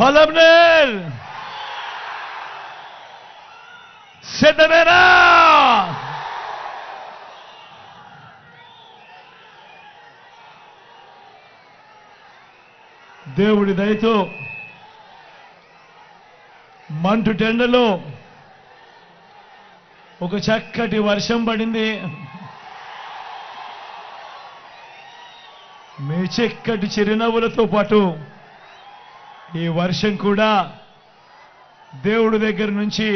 పలమనేర్ సిద్ధమేనా? దేవుడి దయతో మంటు టెండలో ఒక చక్కటి వర్షం పడింది. మీ చక్కటి చిరునవ్వులతో పాటు ఈ వర్షం కూడా దేవుడి దగ్గర నుంచి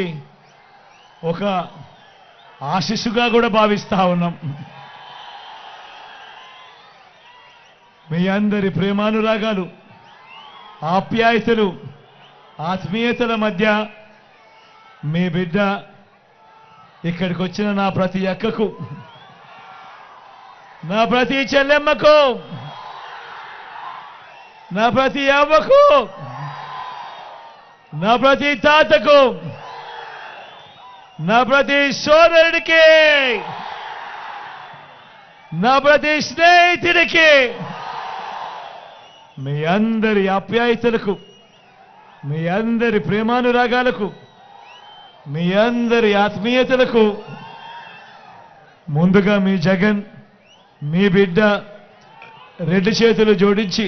ఒక ఆశీస్సుగా కూడా భావిస్తా ఉన్నాం. మీ అందరి ప్రేమానురాగాలు, ఆప్యాయతలు, ఆత్మీయతల మధ్య మీ బిడ్డ ఇక్కడికి వచ్చిన నా ప్రతి అక్కకు, నా ప్రతి చెల్లెమ్మకు, నా ప్రతి అవ్వకు, నా ప్రతి తాతకు, నా ప్రతి సోదరుడికి, నా ప్రతి స్నేహితుడికి, మీ అందరి ఆప్యాయతలకు, మీ అందరి ప్రేమానురాగాలకు, మీ అందరి ఆత్మీయతలకు ముందుగా మీ జగన్, మీ బిడ్డ రెండు చేతులు జోడించి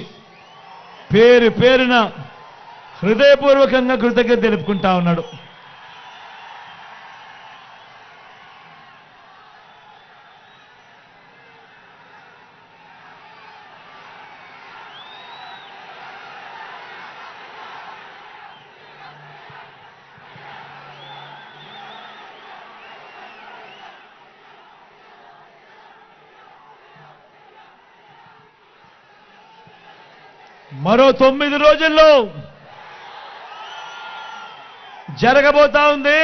పేరు పేరున హృదయపూర్వకంగా కృతజ్ఞత తెలుపుకుంటా ఉన్నాడు. మరో 9 రోజుల్లో జరగబోతా ఉంది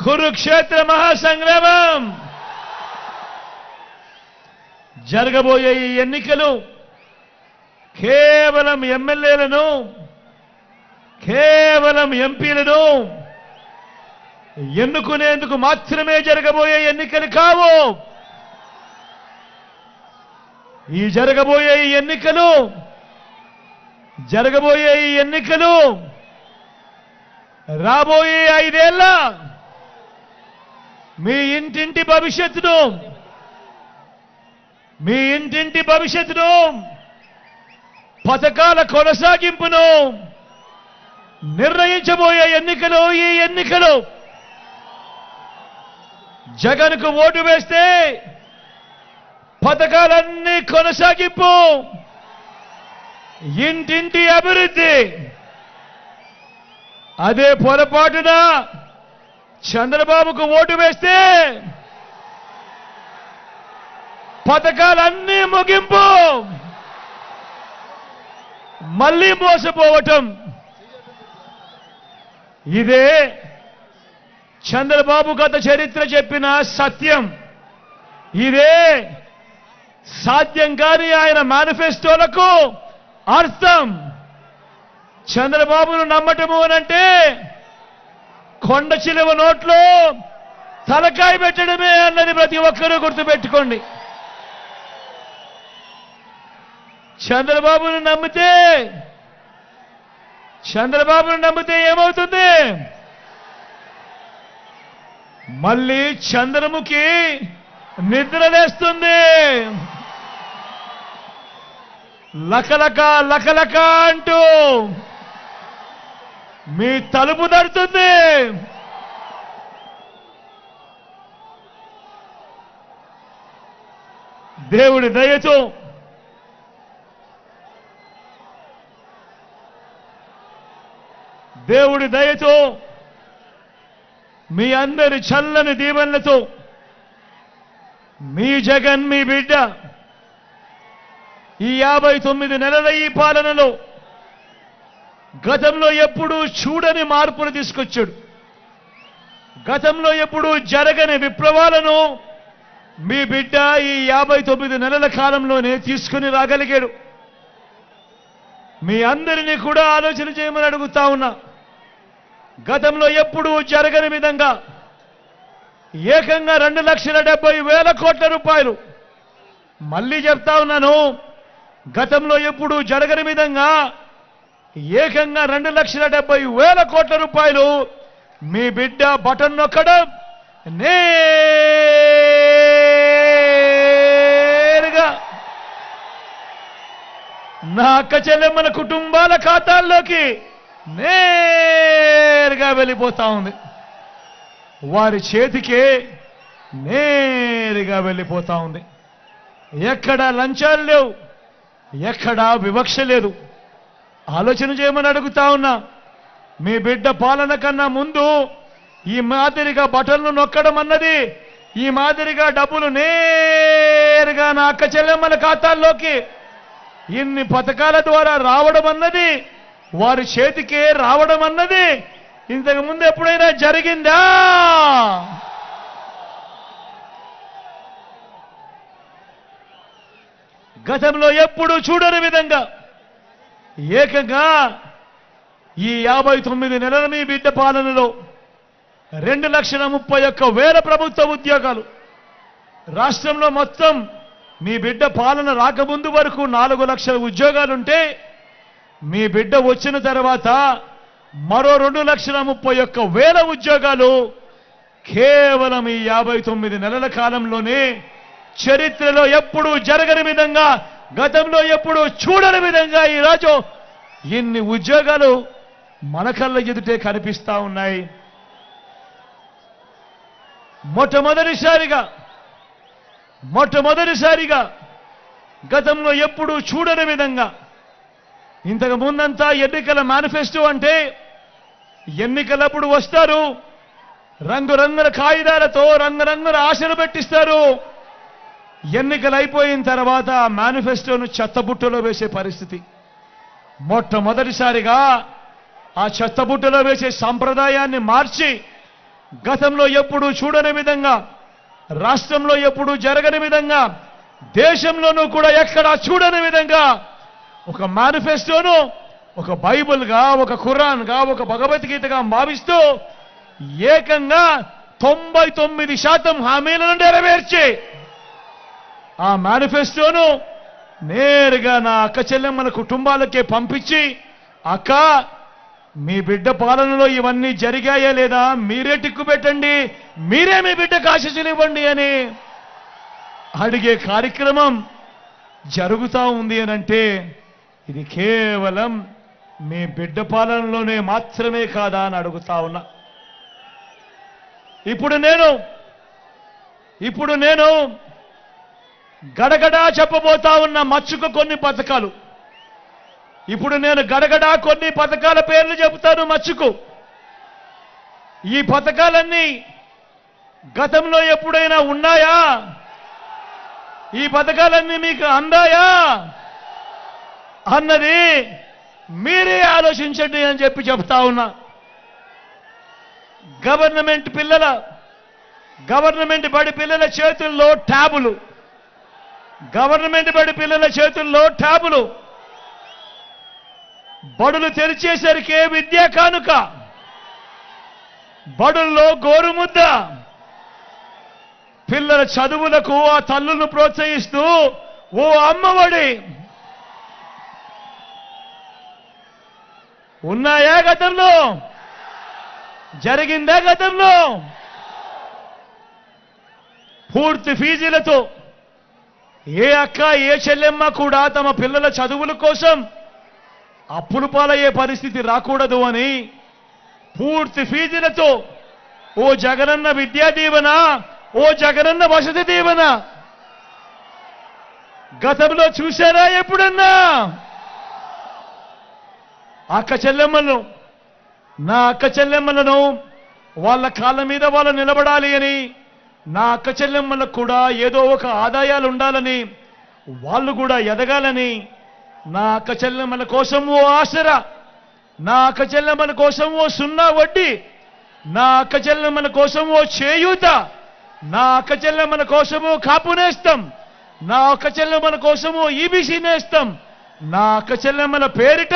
కురుక్షేత్ర మహాసంగ్రామం. జరగబోయే ఈ ఎన్నికలు కేవలం ఎమ్మెల్యేలను, కేవలం ఎంపీలను ఎన్నుకునేందుకు మాత్రమే జరగబోయే ఎన్నికలు కావు. ఈ జరగబోయే ఈ ఎన్నికలు రాబోయే 5 ఏళ్ల మీ ఇంటింటి భవిష్యత్తును, పథకాల కొనసాగింపును నిర్ణయించబోయే ఎన్నికలు. ఈ ఎన్నికలు జగన్కు ఓటు వేస్తే పథకాలన్నీ కొనసాగింపు, ఇంటింటి అభివృద్ధి. అదే పొరపాటున చంద్రబాబుకు ఓటు వేస్తే పథకాలన్నీ ముగింపు, మళ్ళీ మోసపోవటం. ఇదే చంద్రబాబు గత చరిత్ర చెప్పిన సత్యం. ఇదే సాధ్యం కాని ఆయన మేనిఫెస్టోలకు అర్థం. చంద్రబాబును నమ్మటము అనంటే కొండ చిలువ నోట్లో తలకాయ పెట్టడమే అన్నది ప్రతి ఒక్కరూ గుర్తుపెట్టుకోండి. చంద్రబాబును నమ్మితే ఏమవుతుంది? మళ్ళీ చంద్రముఖి నిద్రలేస్తుంది. లకలక లకలక అంటూ మీ తలుపు తడుతుంది. దేవుడి దయతో మీ అందరి చల్లని దీవెనలతో మీ జగన్, మీ బిడ్డ ఈ 59 నెలల ఈ పాలనలో గతంలో ఎప్పుడూ చూడని మార్పులు తీసుకొచ్చాడు. గతంలో ఎప్పుడూ జరగని విప్లవాలను మీ బిడ్డ ఈ 59 నెలల కాలంలోనే తీసుకుని రాగలిగాడు. మీ అందరినీ కూడా ఆలోచన చేయమని అడుగుతా ఉన్నా. గతంలో ఎప్పుడూ జరగని విధంగా ఏకంగా 2,70,000 కోట్ల రూపాయలు, మళ్ళీ చెప్తా ఉన్నాను, గతంలో ఎప్పుడూ జరగని విధంగా ఏకంగా 2,70,000 కోట్ల రూపాయలు మీ బిడ్డ బటన్ నొక్కడం నేరుగా నా అక్క చెల్లెమ్మల కుటుంబాల ఖాతాల్లోకి నేరుగా వెళ్ళిపోతా ఉంది. వారి చేతికే నేరుగా వెళ్ళిపోతా ఉంది. ఎక్కడా లంచాలు లేవు, ఎక్కడా వివక్ష లేదు. ఆలోచన చేయమని అడుగుతా ఉన్నా. మీ బిడ్డ పాలన కన్నా ముందు ఈ మాదిరిగా బటన్లు నొక్కడం అన్నది, ఈ మాదిరిగా డబ్బులు నేరుగా నా అక్క చెల్లెమ్మల ఖాతాల్లోకి ఇన్ని పథకాల ద్వారా రావడం అన్నది, వారి చేతికే రావడం అన్నది ఇంతకు ముందు ఎప్పుడైనా జరిగిందా? గతంలో ఎప్పుడూ చూడని విధంగా ఏకంగా ఈ 59 నెలల మీ బిడ్డ పాలనలో 2,31,000 ప్రభుత్వ ఉద్యోగాలు. రాష్ట్రంలో మొత్తం మీ బిడ్డ పాలన రాకముందు వరకు 4 లక్షల ఉద్యోగాలుంటే మీ బిడ్డ వచ్చిన తర్వాత మరో 2,31,000 ఉద్యోగాలు కేవలం ఈ 59 నెలల కాలంలోనే చరిత్రలో ఎప్పుడూ జరగని విధంగా, గతంలో ఎప్పుడూ చూడని విధంగా ఈరోజు ఇన్ని ఉద్యోగాలు మన కళ్ళ ఎదుటే కనిపిస్తా ఉన్నాయి. మొట్టమొదటిసారిగా గతంలో ఎప్పుడూ చూడని విధంగా, ఇంతకు ముందంతా ఎన్నికల మేనిఫెస్టో అంటే ఎన్నికలప్పుడు వస్తారు, రంగురంగుల కాగితాలతో రంగురంగుల ఆశలు పెట్టిస్తారు. ఎన్నికలు అయిపోయిన తర్వాత మేనిఫెస్టోను చెత్తబుట్టలో వేసే పరిస్థితి. మొట్టమొదటిసారిగా ఆ చెత్తబుట్టలో వేసే సంప్రదాయాన్ని మార్చి, గతంలో ఎప్పుడూ చూడని విధంగా, రాష్ట్రంలో ఎప్పుడూ జరగని విధంగా, దేశంలోనూ కూడా ఎక్కడా చూడని విధంగా ఒక మేనిఫెస్టోను ఒక బైబిల్గా, ఒక ఖురాన్గా, ఒక భగవద్గీతగా భావిస్తూ ఏకంగా 99% హామీలను నెరవేర్చి ఆ మేనిఫెస్టోను నేరుగా నా అక్క చెల్లెమ్మల కుటుంబాలకే పంపించి, అక్క మీ బిడ్డ పాలనలో ఇవన్నీ జరిగాయా లేదా మీరే టిక్కు పెట్టండి, మీరే మీ బిడ్డకు ఆశీస్సులు ఇవ్వండి అని అడిగే కార్యక్రమం జరుగుతూ ఉంది అనంటే ఇది కేవలం మీ బిడ్డ పాలనలోనే మాత్రమే కాదా అని అడుగుతా ఉన్నా. ఇప్పుడు నేను గడగడా చెప్పబోతా ఉన్న మచ్చుకు కొన్ని పథకాలు. ఇప్పుడు నేను గడగడా కొన్ని పథకాల పేర్లు చెబుతాను మచ్చుకు. ఈ పథకాలన్నీ గతంలో ఎప్పుడైనా ఉన్నాయా? ఈ పథకాలన్నీ మీకు అందాయా అన్నది మీరే ఆలోచించండి అని చెప్పి చెప్తా ఉన్నా. గవర్నమెంట్ బడి పిల్లల చేతుల్లో ట్యాబులు, గవర్నమెంట్ బడి పిల్లల చేతుల్లో ట్యాబులు, బడులు తెరిచేసరికే విద్యా కానుక, బడుల్లో గోరుముద్ద, పిల్లల చదువులకు ఆ తల్లులను ప్రోత్సహిస్తూ ఓ అమ్మఒడి. ఉన్నాయా గతంలో? జరిగిందా గతంలో? పూర్తి ఫీజులతో ఏ అక్క ఏ చెల్లెమ్మ కూడా తమ పిల్లల చదువుల కోసం అప్పులు పాలయ్యే పరిస్థితి రాకూడదు అని పూర్తి ఫీజులతో ఓ జగనన్న విద్యా దీవెన, ఓ జగనన్న వసతి దీవెన గతంలో చూశారా ఎప్పుడన్నా? అక్క చెల్లెమ్మలను, నా అక్క చెల్లెమ్మలను వాళ్ళ కాళ్ళ మీద వాళ్ళు నిలబడాలి అని, నా అక్క చెల్లెమ్మలకు కూడా ఏదో ఒక ఆదాయాలు ఉండాలని, వాళ్ళు కూడా ఎదగాలని, నా అక్క చెల్లెమ్మల కోసం ఓ ఆసరా, నా అక్క చెల్లెమ్మల కోసం ఓ సున్నా వడ్డీ, నా అక్క చెల్లెమ్మల కోసం ఓ చేయూత, నా అక్క చెల్లెమ్మల కోసమో కాపు నేస్తం, నా అక్క చెల్లెమ్మల కోసమో ఈబీసీ నేస్తం, నా అక్క చెల్లెమ్మల పేరిట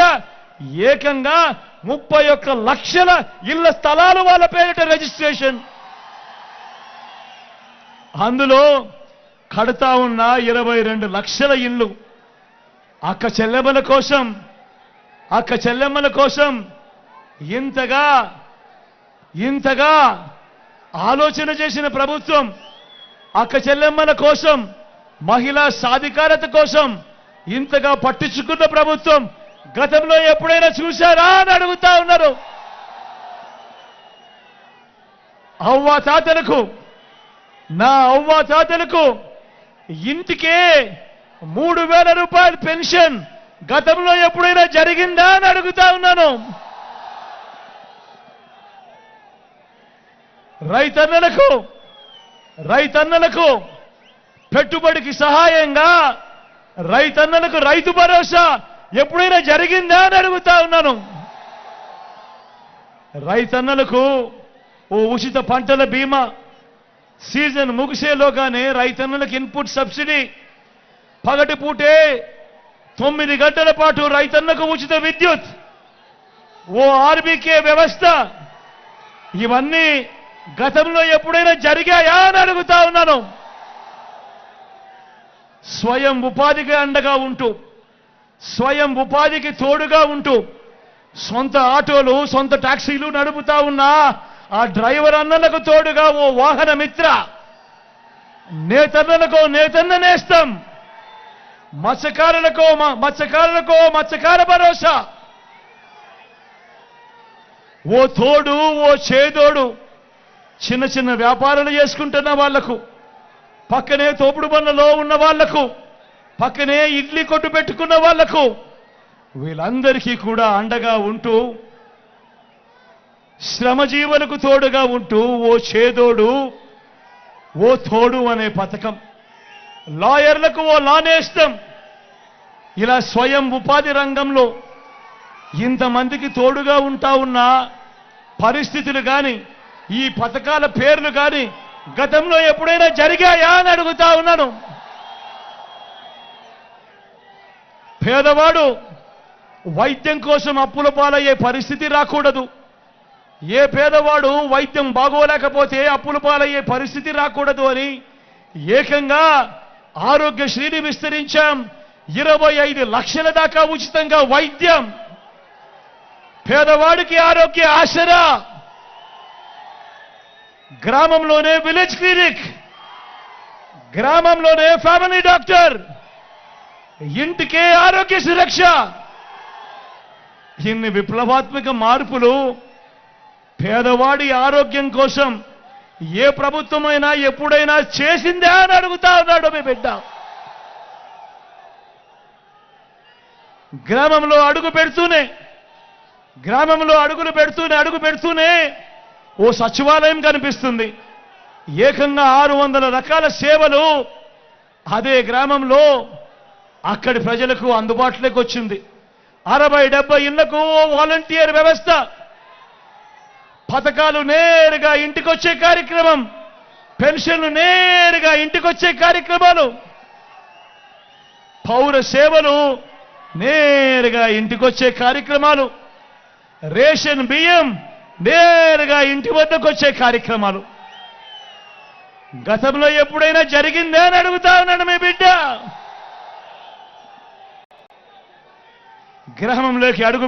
ఏకంగా 31 లక్షల ఇళ్ల స్థలాలు వాళ్ళ పేరిట రిజిస్ట్రేషన్. అందులో కడతా ఉన్న 22 లక్షల ఇళ్ళు అక్క చెల్లెమ్మల కోసం అక్క చెల్లెమ్మల కోసం ఇంతగా ఇంతగా ఆలోచన చేసిన ప్రభుత్వం, అక్క చెల్లెమ్మల కోసం, మహిళా సాధికారత కోసం ఇంతగా పట్టించుకున్న ప్రభుత్వం గతంలో ఎప్పుడైనా చూశారా అని అడుగుతా ఉన్నారు. అవ్వ తాతలకు, నా అవ్వ తాతలకు ఇంటికే 3,000 రూపాయల పెన్షన్ గతంలో ఎప్పుడైనా జరిగిందా అని అడుగుతా ఉన్నాను. రైతన్నలకు పెట్టుబడికి సహాయంగా రైతన్నలకు రైతు భరోసా ఎప్పుడైనా జరిగిందా అని అడుగుతా ఉన్నాను. రైతన్నలకు ఓ ఉచిత పంటల బీమా, సీజన్ ముగిసేలోగానే రైతన్నలకు ఇన్పుట్ సబ్సిడీ, పగటిపూటే 9 గంటల పాటు రైతన్నకు ఉచిత విద్యుత్, ఓ ఆర్బీకే వ్యవస్థ, ఇవన్నీ గతంలో ఎప్పుడైనా జరిగాయా అని అడుగుతా ఉన్నాను. స్వయం ఉపాధికి అండగా ఉంటూ, స్వయం ఉపాధికి తోడుగా ఉంటూ సొంత ఆటోలు, సొంత టాక్సీలు నడుపుతా ఉన్నా ఆ డ్రైవర్ అన్నలకు తోడుగా ఓ వాహన మిత్ర, నేతన్నలకు నేతన్న నేస్తం, మత్స్యకారులకు మత్స్యకార భరోసా, ఓ తోడు, ఓ చేదోడు, చిన్న చిన్న వ్యాపారాలు చేసుకుంటున్న వాళ్లకు, పక్కనే తోపుడు బండ్లలో ఉన్న వాళ్లకు, పక్కనే ఇడ్లీ కొట్టు పెట్టుకున్న వాళ్లకు, వీళ్ళందరికీ కూడా అండగా ఉంటూ, శ్రమజీవులకు తోడుగా ఉంటూ ఓ చేదోడు, ఓ తోడు అనే పథకం, లాయర్లకు ఓ లానేస్తం, ఇలా స్వయం ఉపాధి రంగంలో ఇంతమందికి తోడుగా ఉంటా ఉన్న పరిస్థితులు కానీ, ఈ పథకాల పేర్లు కానీ గతంలో ఎప్పుడైనా జరిగాయా అని అడుగుతా ఉన్నాను. పేదవాడు వైద్యం కోసం అప్పుల పాలయ్యే పరిస్థితి రాకూడదు. ఏ పేదవాడు వైద్యం బాగోలేకపోతే అప్పుల పాలయ్యే పరిస్థితి రాకూడదు అని ఏకంగా ఆరోగ్యశ్రీని విస్తరించాం. 25 లక్షల దాకా ఉచితంగా వైద్యం, పేదవాడికి ఆరోగ్య ఆసరా, గ్రామంలోనే విలేజ్ క్లినిక్, గ్రామంలోనే ఫ్యామిలీ డాక్టర్, ఇంటికే ఆరోగ్య సురక్ష. ఇన్ని విప్లవాత్మక మార్పులు పేదవాడి ఆరోగ్యం కోసం ఏ ప్రభుత్వమైనా ఎప్పుడైనా చేసిందా అని అడుగుతా ఉన్నాడు మీ బిడ్డ. గ్రామంలో అడుగు పెడుతూనే ఓ సచివాలయం కనిపిస్తుంది. ఏకంగా 600 రకాల సేవలు అదే గ్రామంలో అక్కడి ప్రజలకు అందుబాటులోకి వచ్చింది. 60-70 ఇళ్లకు వాలంటీర్ వ్యవస్థ, పథకాలు నేరుగా ఇంటికొచ్చే కార్యక్రమం, పెన్షన్లు నేరుగా ఇంటికొచ్చే కార్యక్రమాలు, పౌర సేవలు నేరుగా ఇంటికొచ్చే కార్యక్రమాలు, రేషన్ బియ్యం నేరుగా ఇంటి వద్దకు వచ్చే కార్యక్రమాలు గతంలో ఎప్పుడైనా జరిగిందా అని అడుగుతా ఉన్నాడు మీ బిడ్డ. గ్రామంలోకి అడుగు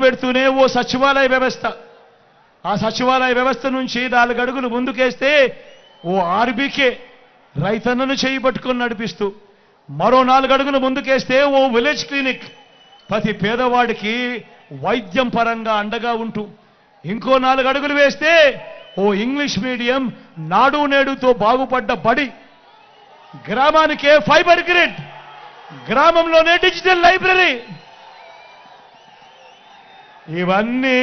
పెడుతూనే ఓ సచివాలయ వ్యవస్థ, ఆ సచివాలయ వ్యవస్థ నుంచి 4 అడుగులు ముందుకేస్తే ఓ ఆర్బీకే రైతన్నను చేయి పట్టుకొని నడిపిస్తూ, మరో 4 అడుగులు ముందుకేస్తే ఓ విలేజ్ క్లినిక్ ప్రతి పేదవాడికి వైద్యం పరంగా అండగా ఉంటూ, ఇంకో 4 అడుగులు వేస్తే ఓ ఇంగ్లీష్ మీడియం నాడు నేడుతో బాగుపడ్డ బడి, గ్రామానికే ఫైబర్ గ్రిడ్, గ్రామంలోనే డిజిటల్ లైబ్రరీ. ఇవన్నీ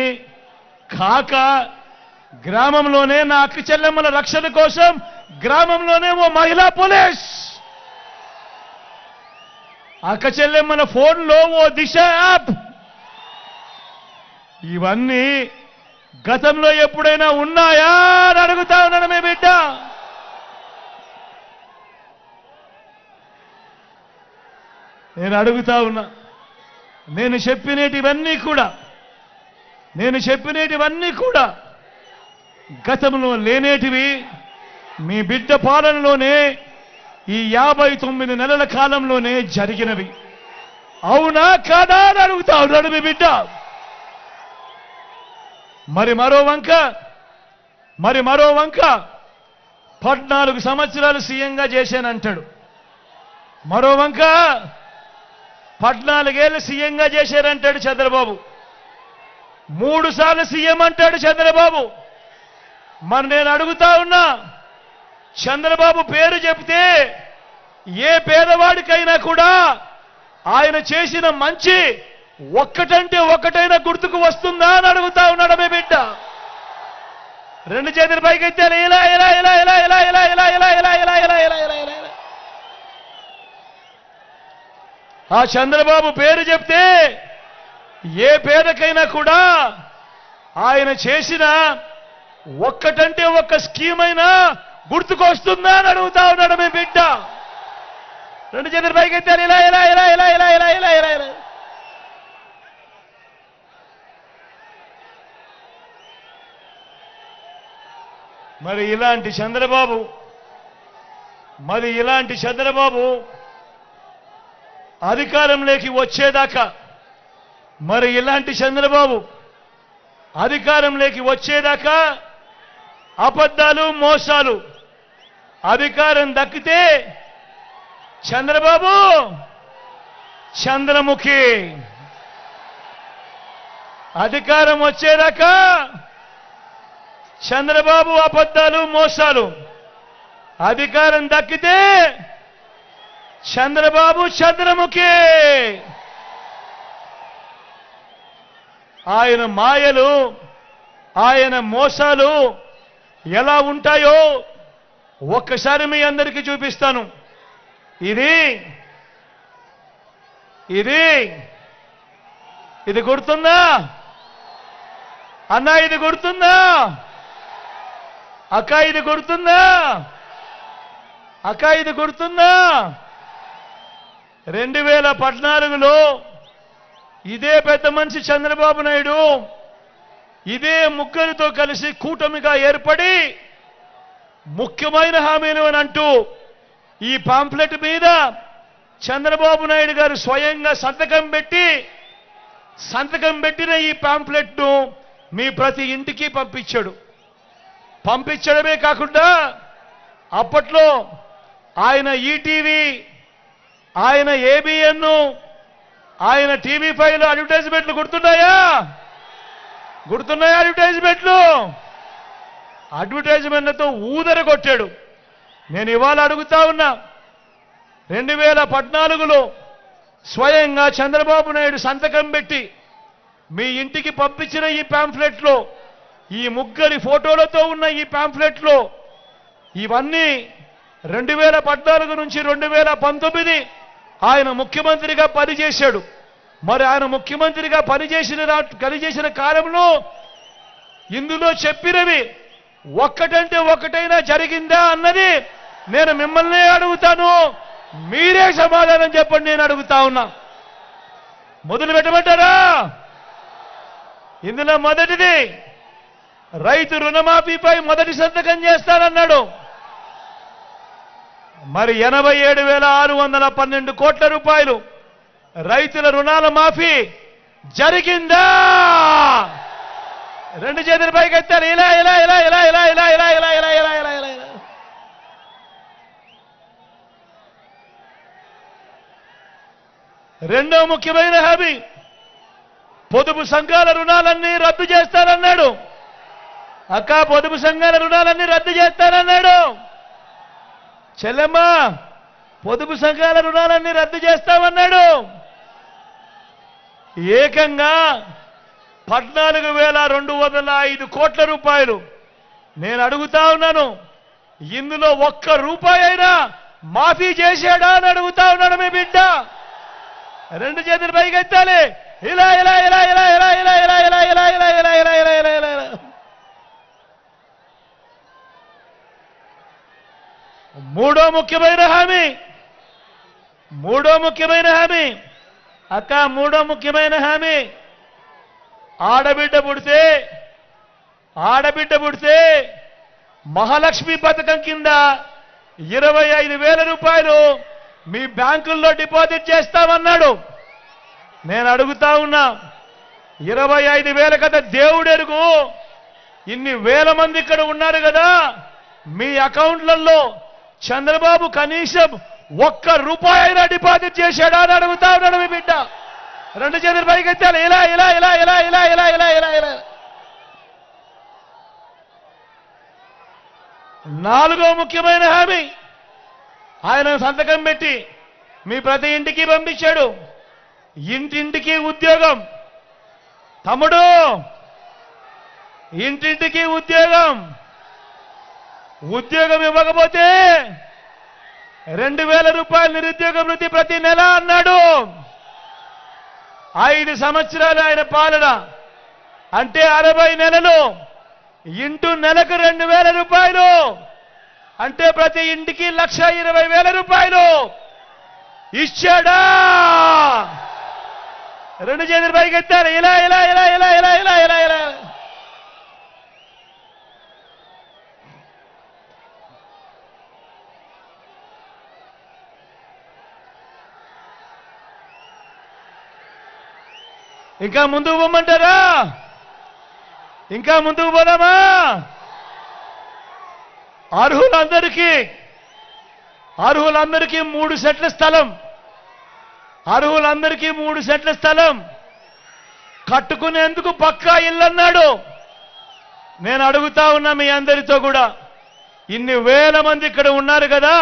కాక గ్రామంలోనే నా అక్క చెల్లెమ్మల రక్షణ కోసం గ్రామంలోనే ఓ మహిళా పోలీస్, అక్క చెల్లెమ్మల ఫోన్లో ఓ దిశ యాప్. ఇవన్నీ గతంలో ఎప్పుడైనా ఉన్నాయా అని అడుగుతా ఉన్నాను మీ బిడ్డ. నేను అడుగుతా ఉన్నా, నేను చెప్పినేటివన్నీ కూడా గతంలో లేనేటివి, మీ బిడ్డ పాలనలోనే ఈ 59 నెలల కాలంలోనే జరిగినవి. అవునా కాదా అని అడుగుతా ఉన్నాడు మీ బిడ్డ. మరి మరో వంక 14 సంవత్సరాలు సీఎంగా చేశానంటాడు. మరో వంక 14 ఏళ్ళు సీఎంగా చేశారంటాడు చంద్రబాబు. 3 సార్లు సీఎం అంటాడు చంద్రబాబు. మరి నేను అడుగుతా ఉన్నా, చంద్రబాబు పేరు చెప్తే ఏ పేదవాడికైనా కూడా ఆయన చేసిన మంచి ఒక్కటంటే ఒక్కటైనా గుర్తుకు వస్తుందా అని అడుగుతా ఉన్నాడు మీ బిడ్డ. 2 చేతులు పైకెత్తారు. ఇలా ఇలా ఇలా ఇలా ఇలా ఇలా ఇలా ఇలా ఇలా ఇలా ఇలా ఇలా ఇలా ఇలా ఇలా. ఆ చంద్రబాబు పేరు చెప్తే ఏ పేదకైనా కూడా ఆయన చేసిన ఒక్కటంటే ఒక్క స్కీమ్ అయినా గుర్తుకొస్తుందా అని అడుగుతా ఉన్నాడు మీ బిడ్డ. 2 చేతులు పైకెత్తారు. ఇలా ఇలా ఇలా ఇలా ఇలా ఇలా ఇలా ఇలా ఇలా. మరి ఇలాంటి చంద్రబాబు అధికారంలోకి వచ్చేదాకా, మరి ఇలాంటి చంద్రబాబు అధికారంలోకి వచ్చేదాకా అబద్ధాలు, మోసాలు. అధికారం దక్కితే చంద్రబాబు చంద్రముఖి. అధికారం వచ్చేదాకా చంద్రబాబు అబద్ధాలు, మోసాలు. అధికారం దక్కితే చంద్రబాబు చంద్రముఖి. ఆయన మాయలు, ఆయన మోసాలు ఎలా ఉంటాయో ఒక్కసారి మీ అందరికీ చూపిస్తాను. ఇది గుర్తుందా అన్నా? ఇది గుర్తుందా అక్క? ఇది గుర్తుందా అక్క? ఇది గుర్తుందా? 2014లో ఇదే పెద్ద మనిషి చంద్రబాబు నాయుడు ఇదే ముగ్గురితో కలిసి కూటమిగా ఏర్పడి ముఖ్యమైన హామీలు అని అంటూ ఈ పాంప్లెట్ మీద చంద్రబాబు నాయుడు గారు స్వయంగా సంతకం పెట్టిన ఈ పాంప్లెట్ను మీ ప్రతి ఇంటికి పంపించడమే కాకుండా అప్పట్లో ఆయన ఈటీవీ, ఆయన ఏబిఎన్, ఆయన టీవీ5లో అడ్వర్టైజ్మెంట్లు గుర్తున్నాయా? అడ్వర్టైజ్మెంట్లతో ఊదర కొట్టాడు. నేను ఇవాళ అడుగుతా ఉన్నా, 2014లో స్వయంగా చంద్రబాబు నాయుడు సంతకం పెట్టి మీ ఇంటికి పంపించిన ఈ పాంఫ్లెట్లో, ఈ ముగ్గురి ఫోటోలతో ఉన్న ఈ పాంఫ్లెట్లో ఇవన్నీ 2014 నుంచి 2019 ఆయన ముఖ్యమంత్రిగా పనిచేశాడు. మరి ఆయన ముఖ్యమంత్రిగా పనిచేసిన కాలంలో ఇందులో చెప్పినవి ఒక్కటంటే ఒక్కటైనా జరిగిందా అన్నది నేను మిమ్మల్ని అడుగుతాను. మీరే సమాధానం చెప్పండి. నేను అడుగుతా ఉన్నా. మొదలు పెట్టమంటారా? ఇందులో మొదటిది, రైతు రుణమాఫీపై మొదటి సంతకం చేస్తానన్నాడు. మరి 87,612 కోట్ల రూపాయలు రైతుల రుణాల మాఫీ జరిగిందా? 2 చేతుల పైకెత్తారు. ఇలా ఇలా ఇలా ఇలా ఇలా ఇలా ఇలా ఇలా ఇలా ఇలా ఇలా ఇలా ఇలా. రెండో ముఖ్యమైన హామీ, పొదుపు సంఘాల రుణాలన్నీ రద్దు చేస్తానన్నాడు. అక్క, పొదుపు సంఘాల రుణాలన్నీ రద్దు చేస్తానన్నాడు. చెల్లెమ్మ, పొదుపు సంఘాల రుణాలన్నీ రద్దు చేస్తామన్నాడు. ఏకంగా 14,205 కోట్ల రూపాయలు. నేను అడుగుతా ఉన్నాను, ఇందులో ఒక్క రూపాయి అయినా మాఫీ చేశాడా అని అడుగుతా ఉన్నాడు మీ బిడ్డ. 2 చేతులు పైకెత్తాలి. ఇలా ఇలా ఇలా ఇలా ఇలా ఇలా ఇలా ఇలా ఇలా ఇలా ఇలా ఇలా ఇలా ఇలా ఇలా ఇలా. మూడో ముఖ్యమైన హామీ అక్క, మూడో ముఖ్యమైన హామీ, ఆడబిడ్డ పుడితే మహాలక్ష్మి పథకం కింద 25,000 రూపాయలు మీ బ్యాంకుల్లో డిపాజిట్ చేస్తామన్నాడు. నేను అడుగుతా ఉన్నా, 25,000 కదా దేవుడెరుగు, ఇన్ని వేల మంది ఇక్కడ ఉన్నారు కదా, మీ అకౌంట్లలో చంద్రబాబు కనీసం ₹1 అయినా డిపాజిట్ చేశాడా అని అడుగుతా ఉన్నాడు మీ బిడ్డ. 2 చేతులు పైకి ఎత్తాలి, ఇలా ఇలా ఇలా ఇలా ఇలా ఇలా ఇలా ఇలా ఇలా. 4వ ముఖ్యమైన హామీ ఆయన సంతకం పెట్టి మీ ప్రతి ఇంటికి పంపించాడు. ఇంటింటికి ఉద్యోగం. తమ్ముడు, ఇంటింటికి ఉద్యోగం. ఉద్యోగం ఇవ్వకపోతే 2,000 రూపాయలు నిరుద్యోగ వృత్తి ప్రతి నెల అన్నాడు. 5 సంవత్సరాలు ఆయన పాలన అంటే 60 నెలలు ఇంటూ నెలకు 2,000 రూపాయలు అంటే ప్రతి ఇంటికి 1,20,000 రూపాయలు ఇచ్చాడా? 2 చేతులు పైకి ఎత్తారు, ఇలా ఇలా ఇలా ఇలా ఇలా ఇలా ఇలా ఇలా. ఇంకా ముందుకు పోమంటారా? ఇంకా ముందుకు పోదామా? అర్హులందరికీ 3 సెంట్ల స్థలం, అర్హులందరికీ 3 సెంట్ల స్థలం కట్టుకునేందుకు పక్కా ఇల్లు అన్నాడు. నేను అడుగుతా ఉన్నా మీ అందరితో కూడా, ఇన్ని వేల మంది ఇక్కడ ఉన్నారు కదా,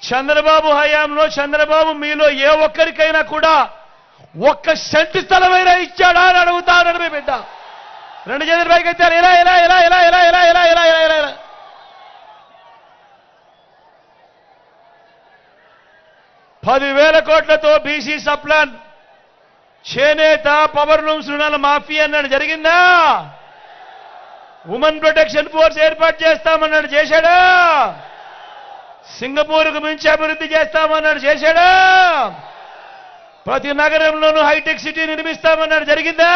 చంద్రబాబు హయాంలో చంద్రబాబు మీలో ఏ ఒక్కరికైనా కూడా 1 సెంటు స్థలమైనా ఇచ్చాడా అని అడుగుతా ఉన్నాడు మీ బిడ్డ. 2 చేతులు పైకి ఎత్తారు, ఇలా ఇలా ఇలా ఇలా ఇలా ఇలా ఇలా ఇలా ఇలా ఇలా ఇలా. 10,000 కోట్లతో బీసీ సప్లాన్, చేనేత, పవర్ లూమ్స్ రుణాల మాఫీ అన్నాడు, జరిగిందా? ఉమెన్ ప్రొటెక్షన్ ఫోర్స్ ఏర్పాటు చేస్తామన్నాడు, చేశాడా? సింగపూర్కు మించి అభివృద్ధి చేస్తామన్నాడు, చేశాడా? ప్రతి నగరంలోనూ హైటెక్ సిటీ నిర్మిస్తామన్నాడు, జరిగిందా?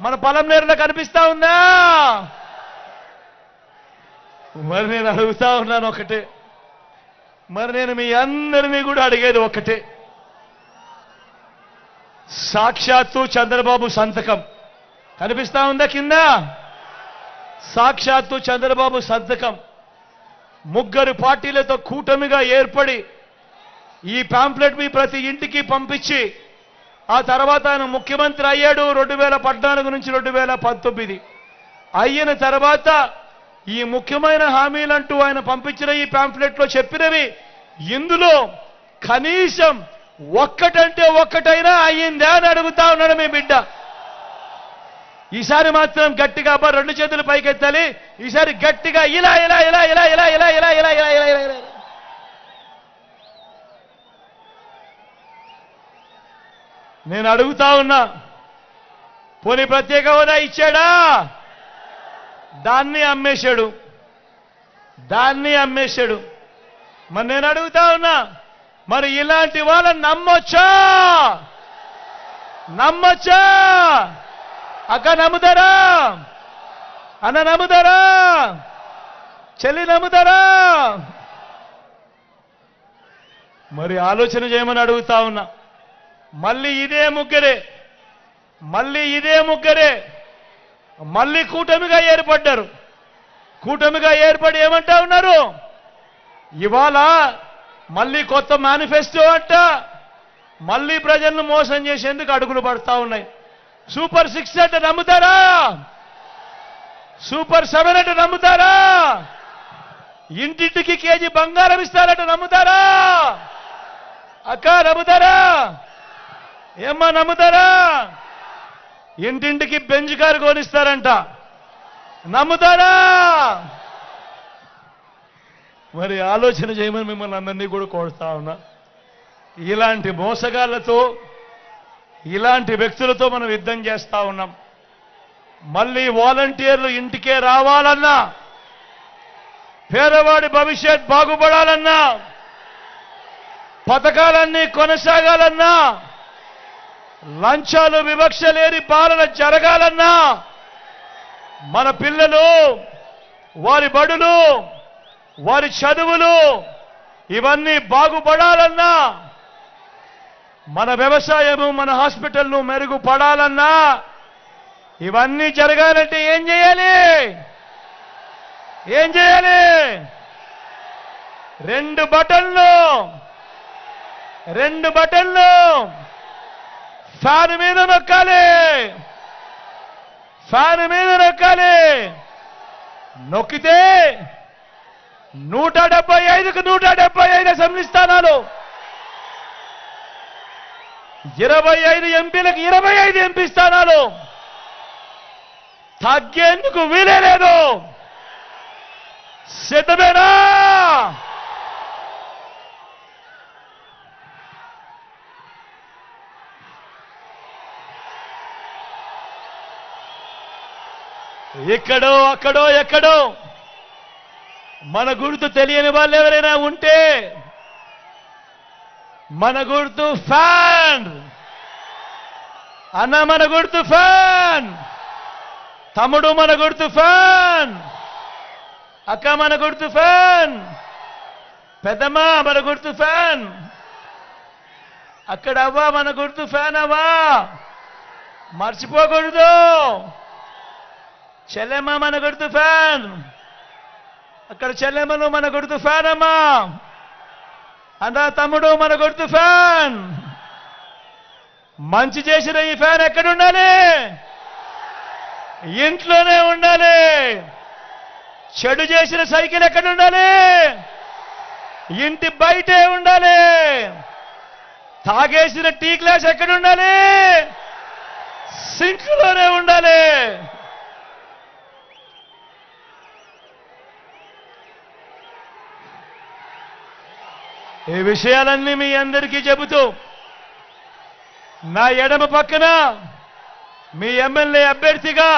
మన పొలంనేరులో కనిపిస్తా ఉందా? మరి నేను అడుగుతా ఉన్నాను ఒకటే, మరి నేను మీ అందరినీ కూడా అడిగేది ఒకటే, సాక్షాత్తు చంద్రబాబు సంతకం కనిపిస్తా ఉందా కింద? సాక్షాత్తు చంద్రబాబు సంతకం 3 పార్టీలతో కూటమిగా ఏర్పడి ఈ పాంప్లెట్ మీ ప్రతి ఇంటికి పంపించి ఆ తర్వాత ఆయన ముఖ్యమంత్రి అయ్యాడు 2014 నుంచి 2019. అయిన తర్వాత ఈ ముఖ్యమైన హామీలంటూ ఆయన పంపించిన ఈ పాంప్లెట్లో చెప్పినవి ఇందులో కనీసం ఒక్కటంటే ఒక్కటైనా అయ్యిందా అని అడుగుతా ఉన్నాడు మీ బిడ్డ. ఈసారి మాత్రం గట్టిగా 2 చేతులు పైకెత్తాలి. ఈసారి గట్టిగా ఇలా ఇలా ఇలా ఇలా ఇలా ఇలా ఇలా ఇలా ఇలా ఇలా ఇలా. నేను అడుగుతా ఉన్నా, పోనీ ప్రత్యేక హోదా ఇచ్చాడా? దాన్ని అమ్మేశాడు, దాన్ని అమ్మేశాడు. మరి నేను అడుగుతా ఉన్నా, మరి ఇలాంటి వాళ్ళని నమ్మొచ్చా? నమ్మొచ్చా? అక్క నమ్ముతారా? అన్న నమ్ముతారా? చెల్లి నమ్ముతారా? మరి ఆలోచన చేయమని అడుగుతా ఉన్నా. మళ్ళీ ఇదే ముగ్గురే, మళ్ళీ ఇదే ముగ్గురే మళ్ళీ కూటమిగా ఏర్పడ్డారు. కూటమిగా ఏర్పడి ఏమంటా ఉన్నారు? ఇవాళ మళ్ళీ కొత్త మేనిఫెస్టో అంట, మళ్ళీ ప్రజలను మోసం చేసేందుకు అడుగులు పడతా ఉన్నాయి. సూపర్ 6 అంటే నమ్ముతారా? సూపర్ 7 అంటే నమ్ముతారా? ఇంటింటికి కేజీ బంగారం ఇస్తారంటే నమ్ముతారా? అక్క నమ్ముతారా? ఏమ్మా నమ్ముతారా? ఇంటింటికి బెంచ్ కారు కొనిస్తారంట, నమ్ముతారా? మరి ఆలోచన చేయమని మిమ్మల్ని అందరినీ కూడా కోరుతా ఉన్నా. ఇలాంటి మోసగాళ్లతో, ఇలాంటి వ్యక్తులతో మనం యుద్ధం చేస్తా ఉన్నాం. మళ్ళీ వాలంటీర్లు ఇంటికే రావాలన్నా, పేదవాడి భవిష్యత్ బాగుపడాలన్నా, పథకాలన్నీ కొనసాగాలన్నా, లంచాలు వివక్ష లేని పాలన జరగాలన్నా, మన పిల్లలు, వారి బడులు, వారి చదువులు ఇవన్నీ బాగుపడాలన్నా మన వ్యవసాయము, మన హాస్పిటల్ను మెరుగుపడాలన్నా ఇవన్నీ జరగాలంటే ఏం చేయాలి? ఏం చేయాలి? 2 బటన్లు ఫ్యాన్ మీద నొక్కాలి. నొక్కితే 175కు 175 అసెంబ్లీ స్థానాలు, 25 ఎంపీలకు 25 ఎంపీ స్థానాలు తగ్గేందుకు వీలే లేదు. సిద్ధమేనా? ఇక్కడో అక్కడో ఎక్కడో మన గుర్తు తెలియని వాళ్ళు ఎవరైనా ఉంటే, మన గుర్తు ఫ్యాన్ అన్న, మన గుర్తు ఫ్యాన్ తమ్ముడు, మన గుర్తు ఫ్యాన్ అక్క, మన గుర్తు ఫ్యాన్ పెద్దమ్మ, మన గుర్తు ఫ్యాన్ అక్కడ అవ్వా, మన గుర్తు ఫ్యాన్ అవ్వా, మర్చిపోకూడదు. చెల్లెమ్మ, మన గుర్తు ఫ్యాన్ అక్కడ, చెల్లెమ్మలు మన గుర్తు ఫ్యాన్ అమ్మా, అన్న తమ్ముడు మన గుర్తు ఫ్యాన్. మంచి చేసిన ఈ ఫ్యాన్ ఎక్కడ ఉండాలి? ఇంట్లోనే ఉండాలి. చెడు చేసిన సైకిల్ ఎక్కడ ఉండాలి? ఇంటి బయటే ఉండాలి. తాగేసిన టీ గ్లాస్ ఎక్కడ ఉండాలి? సింక్లోనే ఉండాలి. ఈ విషయాలన్నీ మీ అందరికీ చెబుతూ, నా ఎడమ పక్కన మీ ఎమ్మెల్యే అభ్యర్థిగా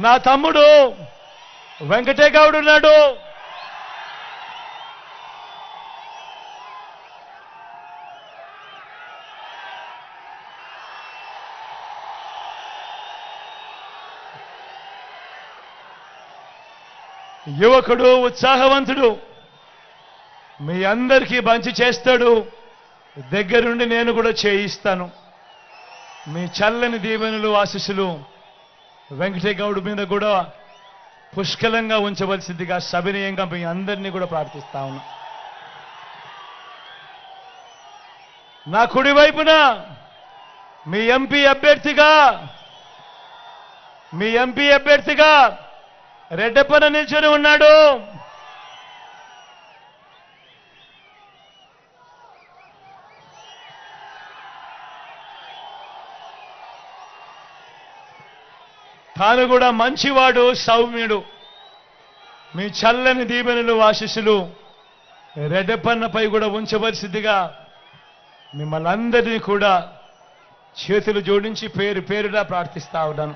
నా తమ్ముడు వెంకటేగౌడ్ ఉన్నాడు. యువకుడు, ఉత్సాహవంతుడు, మీ అందరికీ మంచి చేస్తాడు. దగ్గరుండి నేను కూడా చేయిస్తాను. మీ చల్లని దీవెనలు, ఆశీస్సులు వెంకటేగౌడ్ మీద కూడా పుష్కలంగా ఉంచవలసిందిగా సవినయంగా మీ అందరినీ కూడా ప్రార్థిస్తా ఉన్నా. నా కుడి వైపున మీ ఎంపీ అభ్యర్థిగా రెడ్డప్పన నిల్చొని ఉన్నాడు. తాను కూడా మంచివాడు, సౌమ్యుడు. మీ చల్లని దీవెనలు, ఆశీస్సులు రెడ్డప్పన్నపై కూడా ఉంచవలసిందిగా మిమ్మల్ని అందరినీ కూడా చేతులు జోడించి పేరు పేరుగా ప్రార్థిస్తా ఉన్నాను.